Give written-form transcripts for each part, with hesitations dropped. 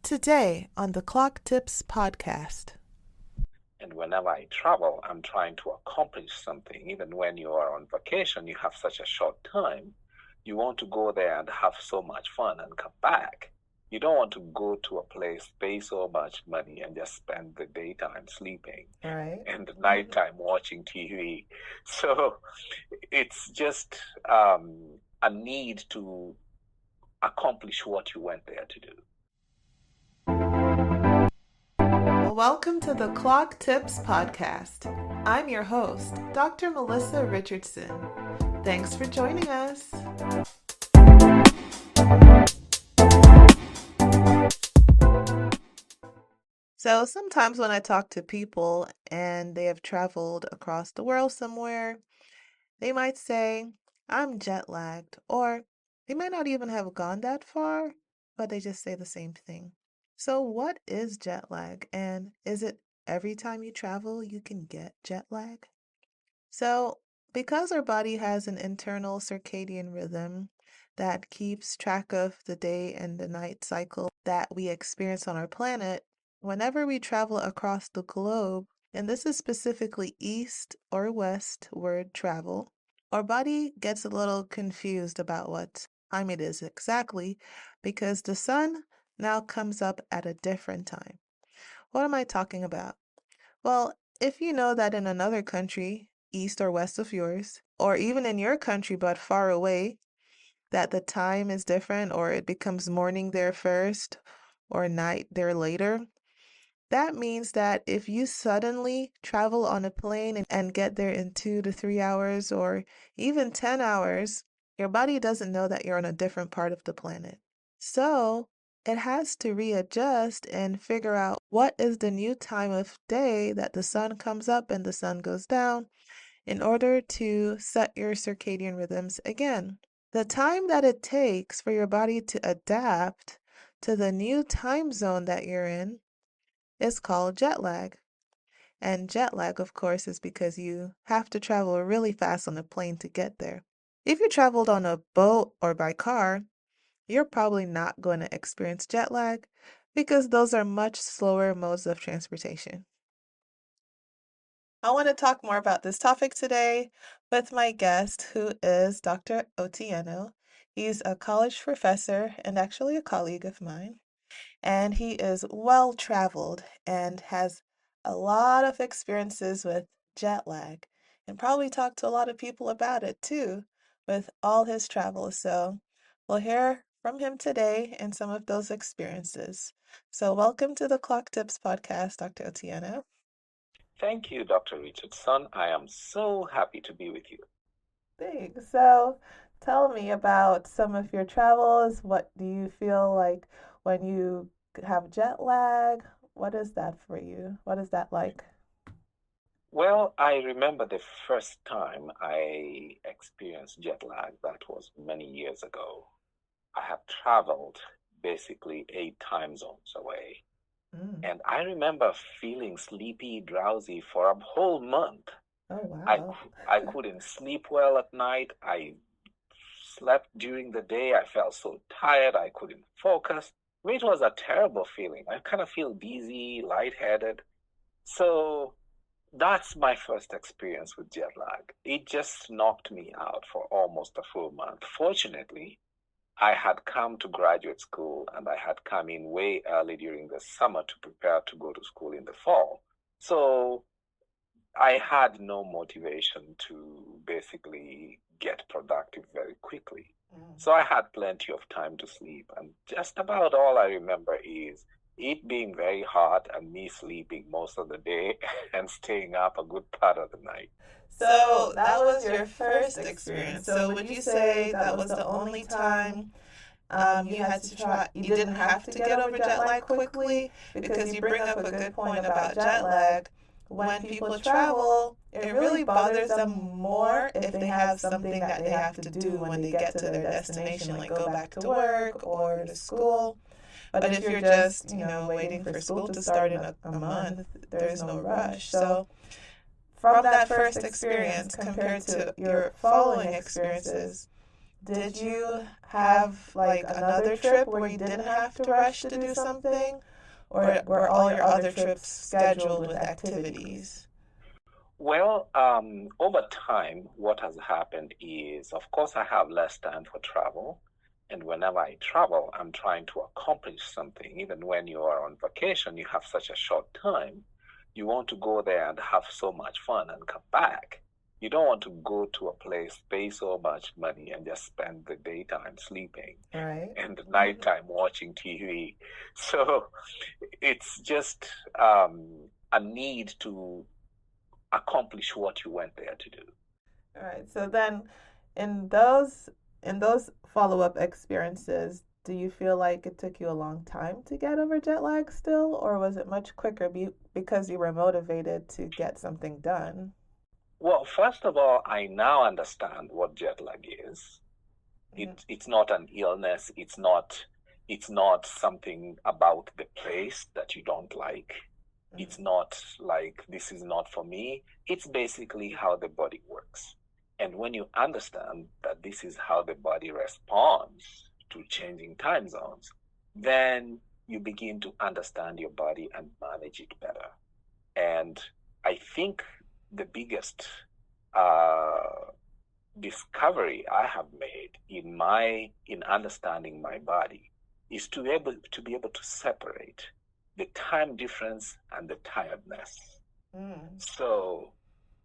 Today on the Clock Tips podcast. And whenever I travel, I'm trying to accomplish something. Even when you are on vacation, you have such a short time. You want to go there and have so much fun and come back. You don't want to go to a place, pay so much money, and just spend the daytime sleeping Right. and the nighttime watching TV. So it's just a need to accomplish what you went there to do. Welcome to the Clock Tips podcast. I'm your host, Dr. Melissa Richardson. Thanks for joining us. So sometimes when I talk to people and they have traveled across the world somewhere, they might say, I'm jet lagged, or they might not even have gone that far, but they just say the same thing. So, what is jet lag, and is it every time you travel you can get jet lag? So, because our body has an internal circadian rhythm that keeps track of the day and the night cycle that we experience on our planet, whenever we travel across the globe, and this is specifically east or westward travel, our body gets a little confused about what time it is exactly because the sun now comes up at a different time. What am I talking about? Well, if you know that in another country, east or west of yours, or even in your country but far away, that the time is different or it becomes morning there first or night there later, that means that if you suddenly travel on a plane and get there in 2 to 3 hours or even 10 hours, your body doesn't know that you're on a different part of the planet. So it has to readjust and figure out what is the new time of day that the sun comes up and the sun goes down in order to set your circadian rhythms again. The time that it takes for your body to adapt to the new time zone that you're in is called jet lag. And jet lag, of course, is because you have to travel really fast on a plane to get there. If you traveled on a boat or by car, you're probably not going to experience jet lag because those are much slower modes of transportation. I want to talk more about this topic today with my guest, who is Dr. Otieno. He's a college professor and actually a colleague of mine. And he is well traveled and has a lot of experiences with jet lag and probably talked to a lot of people about it too with all his travels. So we'll hear from him today and some of those experiences. So welcome to the Clock Tips podcast, Dr. Otieno. Thank you, Dr. Richardson. I am so happy to be with you. Thanks. So tell me about some of your travels. What do you feel like when you have jet lag? What is that for you? What is that like? Well, I remember the first time I experienced jet lag. That was many years ago. I had traveled basically 8 time zones away. Mm. And I remember feeling sleepy, drowsy for a whole month. Oh, I, wow. I couldn't sleep well at night. I slept during the day. I felt so tired. I couldn't focus. It was a terrible feeling. I kind of feel dizzy, lightheaded. So that's my first experience with jet lag. It just knocked me out for almost a full month. Fortunately, I had come to graduate school and I had come in way early during the summer to prepare to go to school in the fall. So I had no motivation to basically get productive very quickly. So I had plenty of time to sleep, and just about all I remember is it being very hot and me sleeping most of the day and staying up a good part of the night. So that was your first experience. So would you say that was the only time you had to try, you didn't have to get over jet lag quickly? Because you bring up a good point about jet lag. When people travel, it really bothers them more if they have something that they have to do when they get to their destination, like go back to work or to school. But if you're just, waiting for school to start in a month, there's no rush. So from that first experience compared to your following experiences, Did you have like another trip where you didn't have to rush to do something? Or were all your other trips scheduled with activities? Well, over time, what has happened is, of course, I have less time for travel. And whenever I travel, I'm trying to accomplish something. Even when you are on vacation, you have such a short time. You want to go there and have so much fun and come back. You don't want to go to a place, pay so much money, and just spend the daytime sleeping Right. and the nighttime watching TV. So it's just a need to accomplish what you went there to do. All right. So then in those follow-up experiences, do you feel like it took you a long time to get over jet lag still, or was it much quicker because you were motivated to get something done? Well, first of all, I now understand what jet lag is. Mhm. It's not an illness. It's not something about the place that you don't like. Mhm. It's not like this is not for me. It's basically how the body works. And when you understand that this is how the body responds to changing time zones, then you begin to understand your body and manage it better. And I think the biggest uh, discovery I have made in understanding my body is to be able to separate the time difference and the tiredness. Mm. So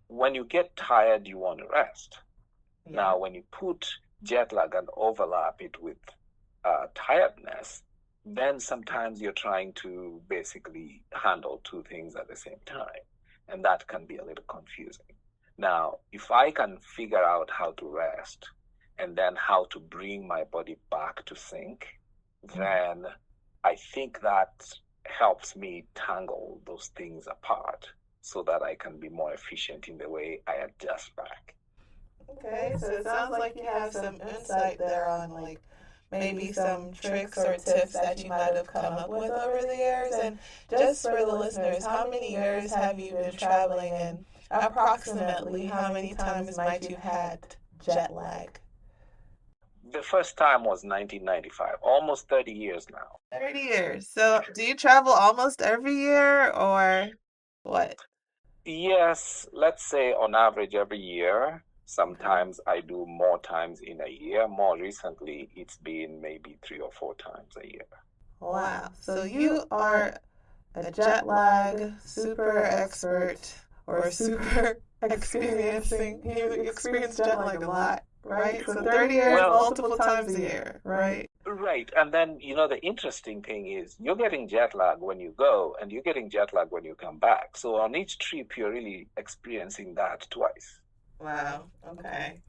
when you get tired, you want to rest. Yeah. Now, when you put jet lag and overlap it with tiredness, then sometimes you're trying to basically handle two things at the same time. And that can be a little confusing. Now, if I can figure out how to rest and then how to bring my body back to sync, Mhm. then I think that helps me tangle those things apart so that I can be more efficient in the way I adjust back. Okay, so it sounds like you have some insight there on like maybe some tricks or tips that you might have come up with over the years. And just for the listeners, how many years have you been traveling and approximately how many times might you had jet lag? The first time was 1995, almost 30 years now. 30 years. So do you travel almost every year or what? Yes, let's say on average every year. Okay. Sometimes I do more times in a year. More recently, it's been maybe 3 or 4 times a year. Wow. So you are a jet lag super expert or super experiencing. You experience jet lag a lot, right? So 30 years, Well, multiple times a year, right? right. And then, the interesting thing is you're getting jet lag when you go and you're getting jet lag when you come back. So on each trip, you're really experiencing that twice. Wow. Okay.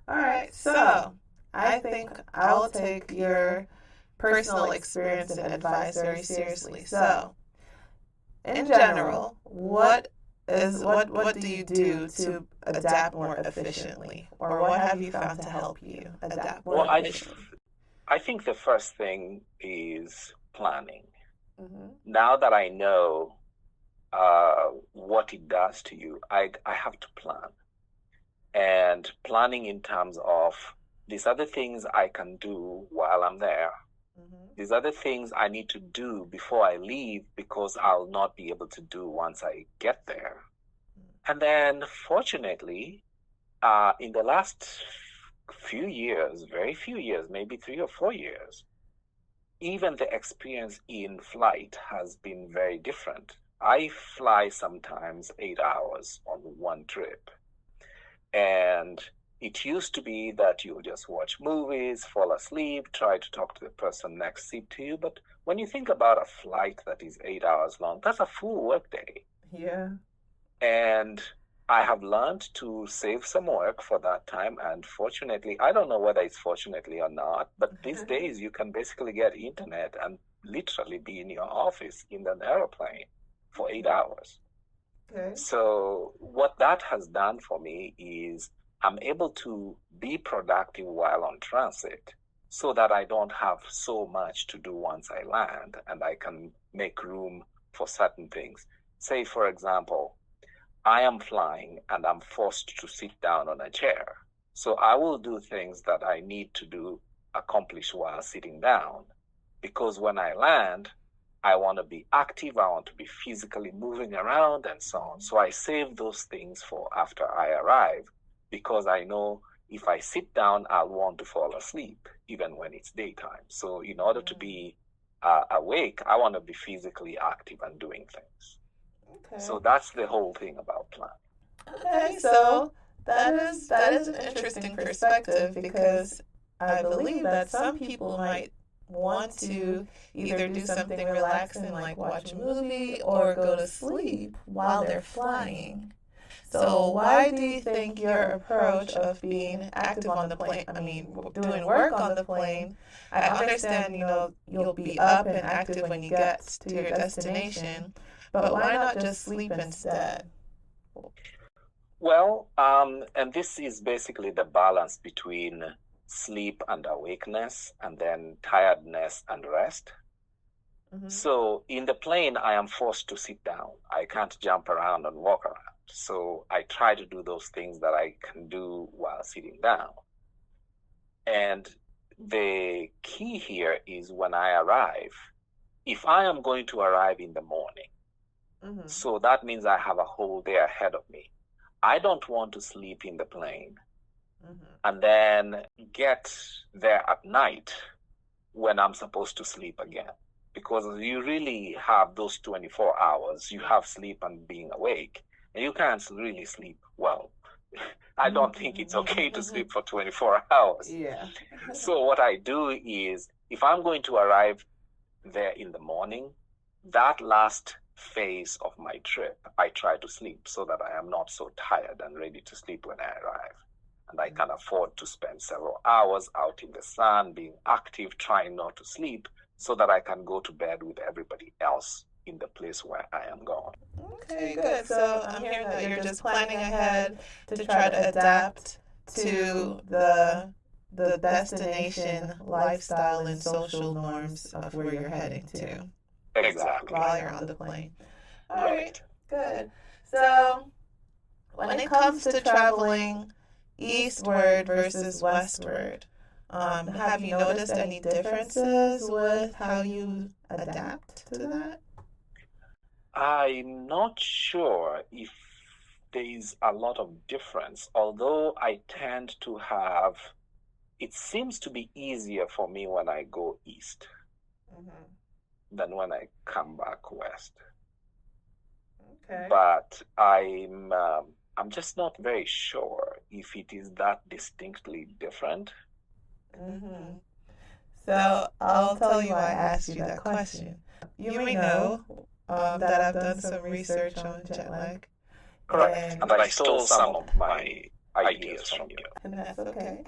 All right. So I think I'll take your personal experience and advice very seriously. So, in general, what do you do to adapt more efficiently, or what have you found to help you adapt more Well, efficiently? I think the first thing is planning. Mm-hmm. Now that I know what it does to you, I have to plan. And planning in terms of these other things I can do while I'm there. Mm-hmm. These other things I need to do before I leave because I'll not be able to do once I get there. And then, fortunately, in the last few years, very few years, maybe 3 or 4 years, even the experience in flight has been very different. I fly sometimes 8 hours on one trip. And it used to be that you just watch movies, fall asleep, try to talk to the person next seat to you. But when you think about a flight that is 8 hours long, that's a full workday. Yeah. And I have learned to save some work for that time. And fortunately, I don't know whether it's fortunately or not, but these days you can basically get internet and literally be in your office in an aeroplane for 8 hours. Okay. So, what that has done for me is I'm able to be productive while on transit so that I don't have so much to do once I land and I can make room for certain things. Say, for example, I am flying and I'm forced to sit down on a chair. So I will do things that I need to accomplish while sitting down. Because when I land, I want to be active, I want to be physically moving around and so on. So I save those things for after I arrive because I know if I sit down, I'll want to fall asleep, even when it's daytime. So in order to be awake, I want to be physically active and doing things. So Okay. that's the whole thing about planning. Okay, so that is an interesting perspective because I believe that some people might want to either do something relaxing like watch a movie or go to sleep while they're flying. So why do you think your approach of being active on the plane, I mean, doing work on the plane, I understand, you'll be up and active when you get to your destination, but why not just sleep instead? Well, and this is basically the balance between sleep and awakeness, and then tiredness and rest. Mm-hmm. So in the plane, I am forced to sit down. I can't jump around and walk around. So I try to do those things that I can do while sitting down. And the key here is when I arrive, if I am going to arrive in the morning, Mm-hmm. so that means I have a whole day ahead of me. I don't want to sleep in the plane and then get there at night when I'm supposed to sleep again. Because you really have those 24 hours, you have sleep and being awake, and you can't really sleep well. I don't think it's okay to sleep for 24 hours. Yeah. So, what I do is if I'm going to arrive there in the morning, that last phase of my trip, I try to sleep so that I am not so tired and ready to sleep when I arrive. And I can afford to spend several hours out in the sun, being active, trying not to sleep, so that I can go to bed with everybody else in the place where I am going. Okay, good. So I'm hearing that you're just planning ahead to try to adapt to the destination lifestyle and social norms of where you're heading to Exactly. while you're on the plane. All right, Right. good. So when it comes to traveling eastward versus westward, have you noticed any differences with how you adapt to that? I'm not sure if there is a lot of difference, although I tend to have, it seems to be easier for me when I go east than when I come back west. Okay. But I'm just not very sure if it is that distinctly different. Mm-hmm. So I'll tell you why I asked you that question. You may know that I've done some research on jet lag. Correct. And And I stole some of my ideas from you. and that's okay.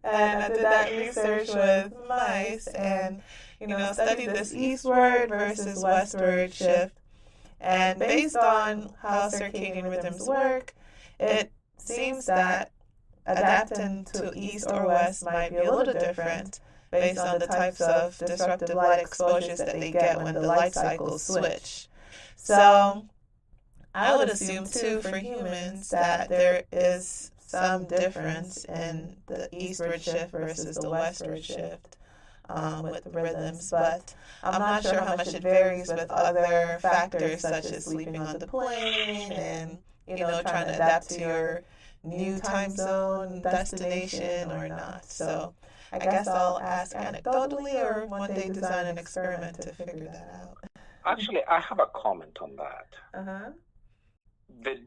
And I did that research with mice and, studied this eastward versus westward shift. And based on how circadian rhythms work, it seems that adapting to east or west might be a little different based on the types of disruptive light exposures that they get when the light cycles switch. So I would assume too for humans that there is some difference in the eastward shift versus the westward shift with the rhythms, but I'm not sure how much it varies with other factors such as sleeping on the plane and trying to adapt to your new time zone destination or not. So I guess I'll ask anecdotally or one day design an experiment to figure that out. Actually, I have a comment on that. Uh-huh. The,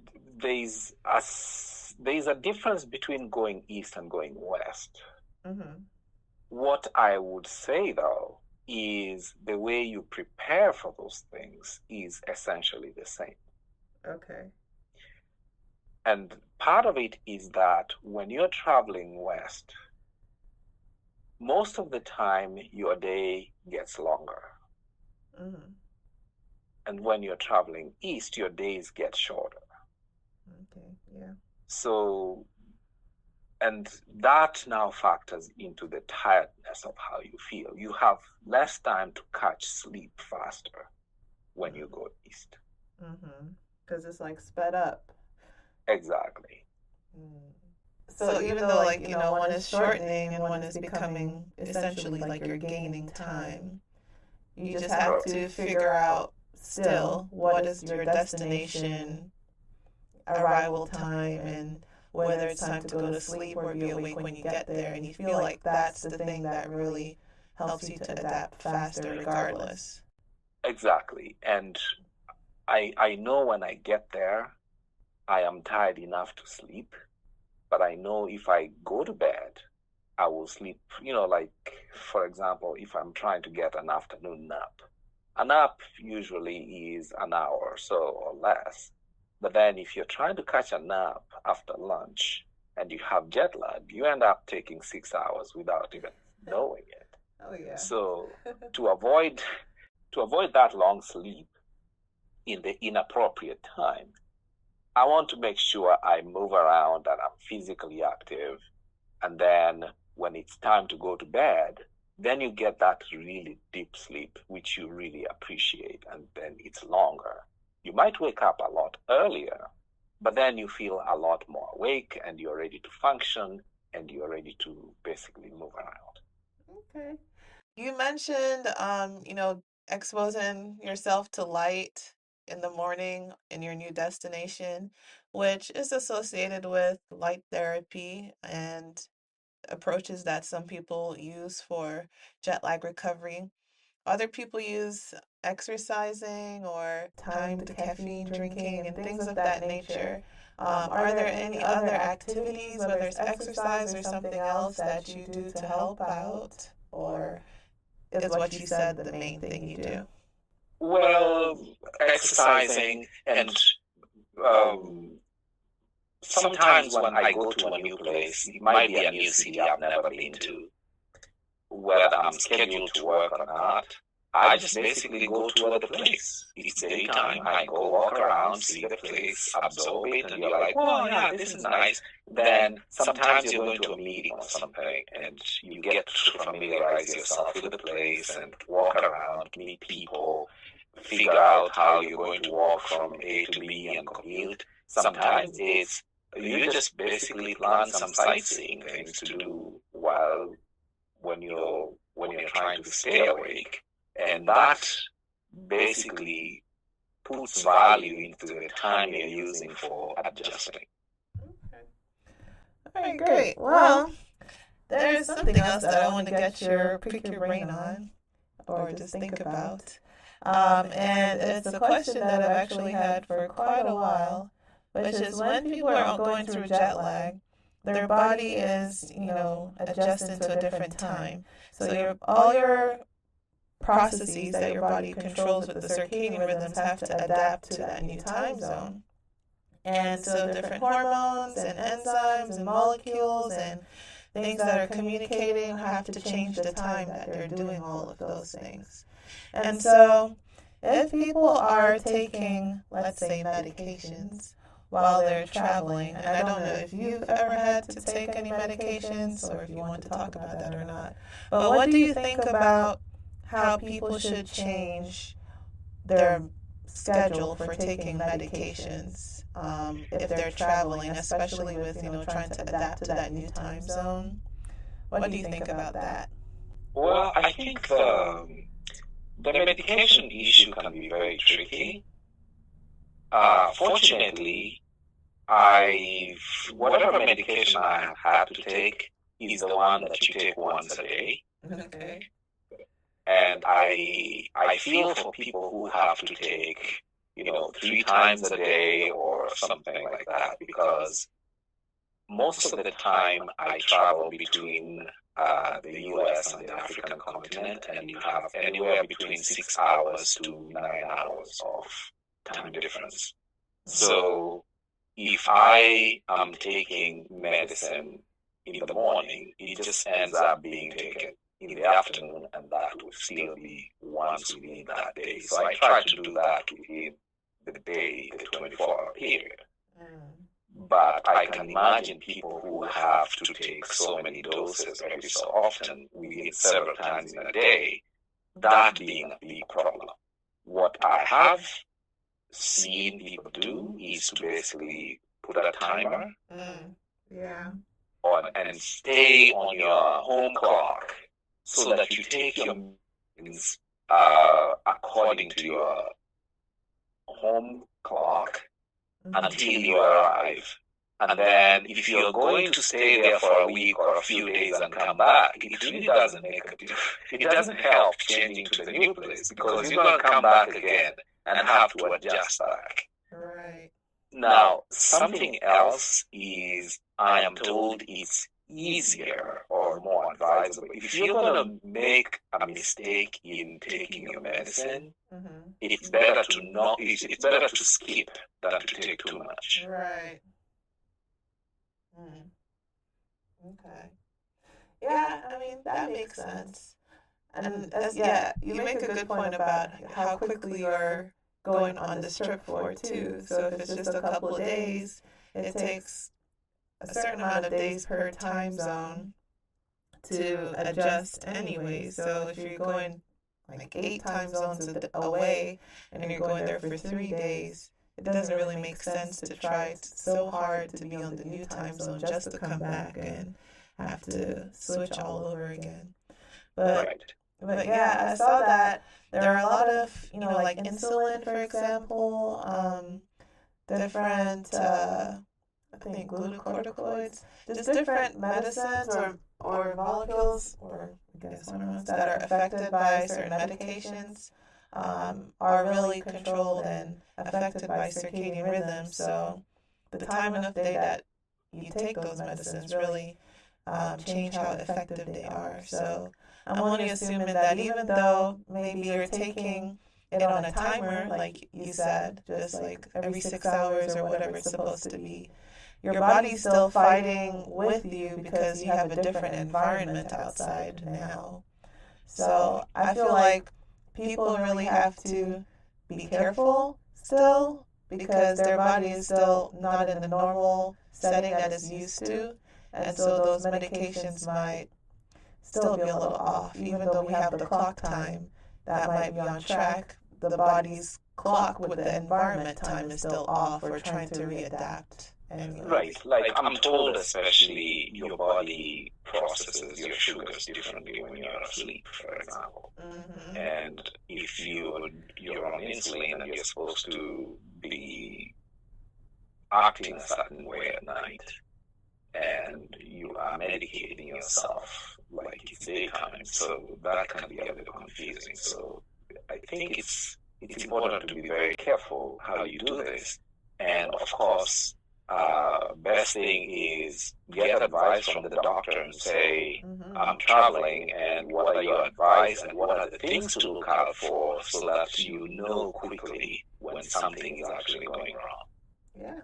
there's a difference between going east and going west. Mm-hmm. What I would say though is the way you prepare for those things is essentially the same. Okay. And part of it is that when you're traveling west, most of the time your day gets longer. Mm-hmm. And when you're traveling east, your days get shorter. Okay. Yeah. So, and that now factors into the tiredness of how you feel. You have less time to catch sleep faster when you go east. Mm-hmm. Because it's like sped up. Exactly. Mm. So even though, like, one is shortening and one is becoming essentially like you're gaining time, you just have to figure out still what is your destination arrival time and whether it's time to go to sleep or be awake when you get there. And you feel like that's the thing that really helps you to adapt faster regardless. Exactly. And I know when I get there, I am tired enough to sleep, but I know if I go to bed, I will sleep, like, for example, if I'm trying to get an afternoon nap. A nap usually is an hour or so or less. But then if you're trying to catch a nap after lunch and you have jet lag, you end up taking 6 hours without even knowing it. Oh, yeah. So to avoid that long sleep in the inappropriate time, I want to make sure I move around and I'm physically active. And then when it's time to go to bed, then you get that really deep sleep, which you really appreciate. And then it's longer. You might wake up a lot earlier, but then you feel a lot more awake and you're ready to function and you're ready to basically move around. Okay. You mentioned, exposing yourself to light in the morning in your new destination, which is associated with light therapy and approaches that some people use for jet lag recovery. Other people use exercising or timed caffeine drinking and things of that nature. Are there any other activities, whether it's exercise or something else, that you do to help out? Or is what you said the main thing you do? Well, exercising and um, sometimes when I go to a new place, it might be a new city I've never been to, whether I'm scheduled to work or not, I just basically go tour the place. It's daytime. I go walk around, see the place, absorb it, and you're like, "Oh yeah, this is nice." Then sometimes you're going to a meeting or something, and you get to familiarize yourself with the place and walk around, meet people, figure out how you're going to walk from A to B and commute. Sometimes it's you just basically plan some sightseeing things to do while when you're trying to stay awake, and that basically puts value into the time you're using for adjusting. Okay. All right, great. Well, there's something else that I want to pick your brain on, or just think about. And it's a question that I've actually had for quite a while, which is when people are going through jet lag, their body is, adjusting to a different time. So all your processes that your body controls with the circadian rhythms have to adapt to that new time zone. And so different hormones and enzymes and molecules and things that are communicating have to change the time that they're doing all of those things. And so if people are taking, let's say, medications while they're traveling, and I don't know if you've ever had to take any medications or if you want to talk about that or not, but what do you think about how people should change their schedule for taking medications if they're traveling, especially with, trying to adapt to that new time zone? What do you think about that? Well, I think the medication issue can be very tricky. Fortunately, whatever medication I have had to take is the one that you take once a day. Okay. And I feel for people who have to take, 3 times a day or something like that, because most of the time I travel between the US and the African continent, and you have anywhere between 6 hours to 9 hours of time difference. So if I am taking medicine in the morning, it just ends up being taken in the afternoon, and that will still be once within that day. So I try to do that within the day, the 24-hour period. But I can imagine people who have to take so many doses every so often, within several times in a day, that being a big problem. What I have seen people do is to basically put a timer. Yeah. and stay on your home clock so that you take your meals according to your home clock until you arrive. And then if you're going to stay there for a week or a few days and come back, it really doesn't make a difference. It doesn't help changing to the new place because you're going to come back again and have to adjust back. Right. Now, something else is I am told it's easier or more advisable. If you're going to make a mistake in taking your medicine, it's better to not, it's better to skip than to take too much. Right. Okay. Yeah, I mean, that makes sense. And yeah, you make a good point about how quickly you're going on this trip for, too. So if it's just a couple of days, it takes a certain amount of days per time zone to adjust anyway. So if you're going like 8 time zones away and you're going there for 3 days, it doesn't really make sense to try so hard to be on the new time zone just to come back and have to switch all over again. But Right. but yeah, I saw that there are a lot of, like insulin, for example, different, I think glucocorticoids, just different medicines or molecules or I guess hormones that are affected by certain medications are really controlled and affected by circadian rhythm. So the time and of day that you take those medicines really change how effective they are. So I'm only assuming that even though maybe you're taking it on a timer, like you said, just like every 6 hours or whatever it's supposed to be, your body's still fighting with you because you have a different environment outside now. So I feel like people really have to be careful still because their body is still not in the normal setting that it's used to. And so those medications might still be a little off, even though we have the clock time that might be on track. The body's clock with the environment time is still off. We're trying to readapt. Anyway. Right. Like I'm told, especially your body processes your sugars differently when you're asleep, for example. And if you're on insulin and you're supposed to be acting a certain way at night, and you are medicating yourself like it's daytime, so that can be a bit confusing. So I think it's important to be very careful how you do this. And of course, best thing is get advice from the doctor and say, I'm traveling and what are your advice and what are the things to look out for so that you know quickly when something is actually going wrong. Yeah.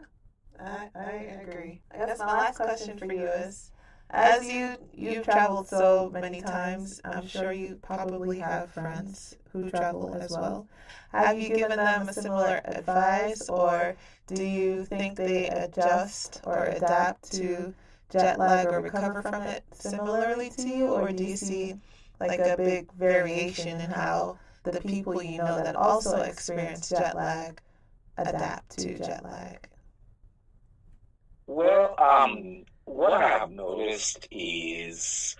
I agree. I guess my last question for you is, as you've traveled so many times, I'm sure you probably have friends who travel as well. Have you given them a similar advice, or do you think they adjust or adapt to jet lag or recover from it similarly to you, or do you see like a big variation in how the people you know that also experience jet lag adapt to jet lag? Well, what I have noticed is,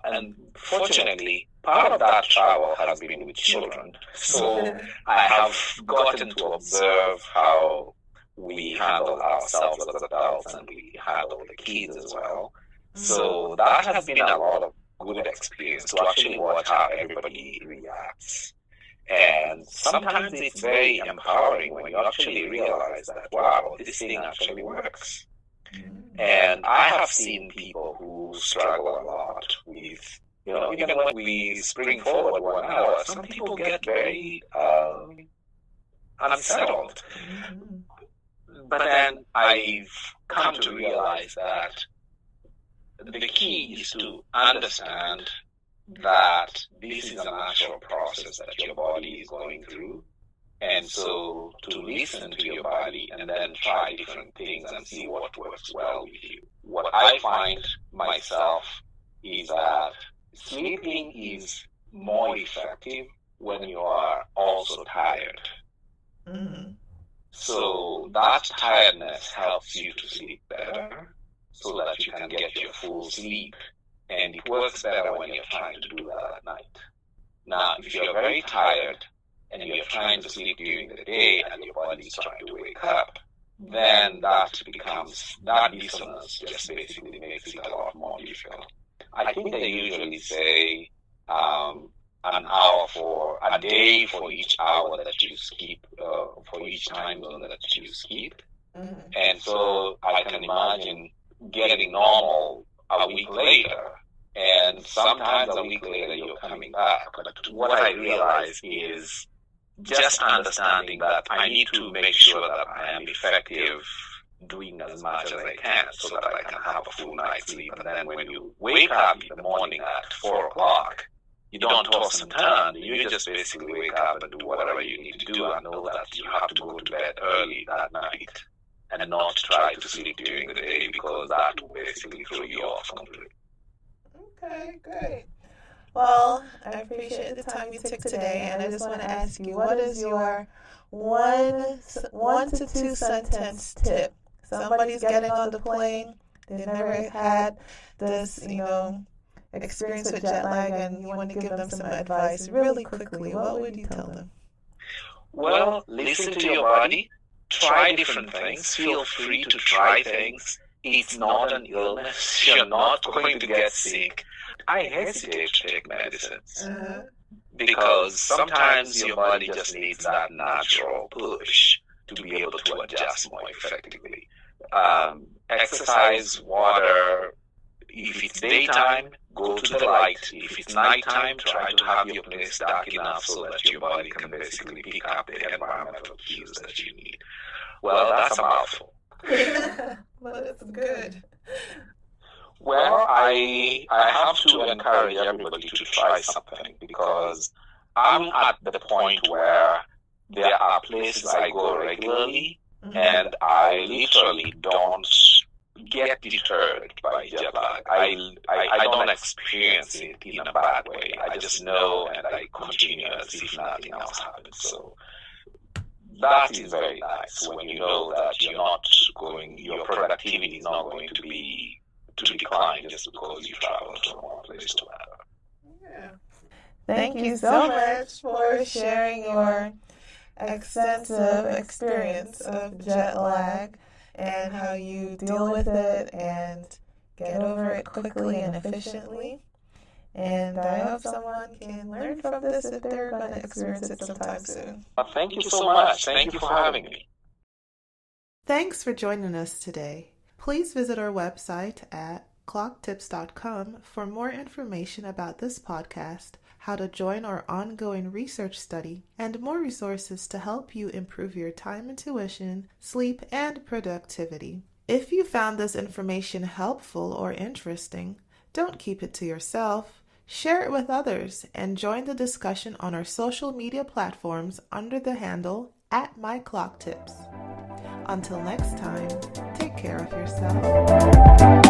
and fortunately, part of that travel has been with children. So I have gotten to observe how we handle ourselves as adults and we handle the kids as well. So that has been a lot of good experience to actually watch how everybody reacts. And sometimes it's very empowering when you actually realize that, wow, this thing actually works. And I have seen people who struggle a lot with, even when we spring forward 1 hour, some people get very unsettled. But then I've come to realize that the key is to understand that this is a natural process that your body is going through. And so to listen to your body and then try different things and see what works well with you. What I find myself is that sleeping is more effective when you are also tired. So that tiredness helps you to sleep better. so that you can get your full sleep. And it works better when you're trying to do that at night. Now, if you're very tired and you're trying to sleep during the day and your body's trying to wake up, then that dissonance just basically makes it a lot more difficult. I think they usually say an hour for a day for each hour that you skip, for each time zone that you skip. Mm-hmm. And so I can imagine getting normal a week later, and sometimes a week later you're coming back. But what I realize is just understanding that I need to make sure that I am effective doing as much as I can so that I can have a full night's sleep. And then when you wake up in the morning at 4 o'clock, you don't toss and turn. You just basically wake up and do whatever you need to do and know that you have to go to bed early that night and not try to sleep during the day, because that will basically throw you off completely. Okay, great. Well, I appreciate the time you took today, and I just want to ask you, what is your one to two sentence tip? Somebody's getting on the plane, they've never had this, experience with jet lag, and you want to give them some advice really quickly. What would you tell them? Well, listen to your body, try different things, feel free to try things. It's not an illness, you're not going to get sick. I hesitate to take medicines because sometimes your body just needs that natural push to be able to adjust more effectively. Exercise, water. If it's daytime, go to the light. If it's nighttime, try to have your place dark enough so that your body can basically pick up the environmental cues that you need. Well, that's a mouthful. Well, that's good. Well, I have to encourage everybody to try something, because I'm at the point where there are places I go regularly, and I literally don't get deterred by jet lag. I don't experience it in a bad way. I just know, and I continue as if nothing else happened. So that is very nice when you know that your productivity is not going to decline just because you travel from one place to another. Yeah. Thank you so much for sharing your extensive experience of jet lag and how you deal with it and get over it quickly and efficiently. And I hope someone can learn from this if they're going to experience it sometime soon. Thank you so much. Thank you for having me. Thanks for joining us today. Please visit our website at clocktips.com for more information about this podcast, how to join our ongoing research study, and more resources to help you improve your time intuition, sleep, and productivity. If you found this information helpful or interesting, don't keep it to yourself. Share it with others and join the discussion on our social media platforms under the handle @myclocktips. Until next time, take care of yourself.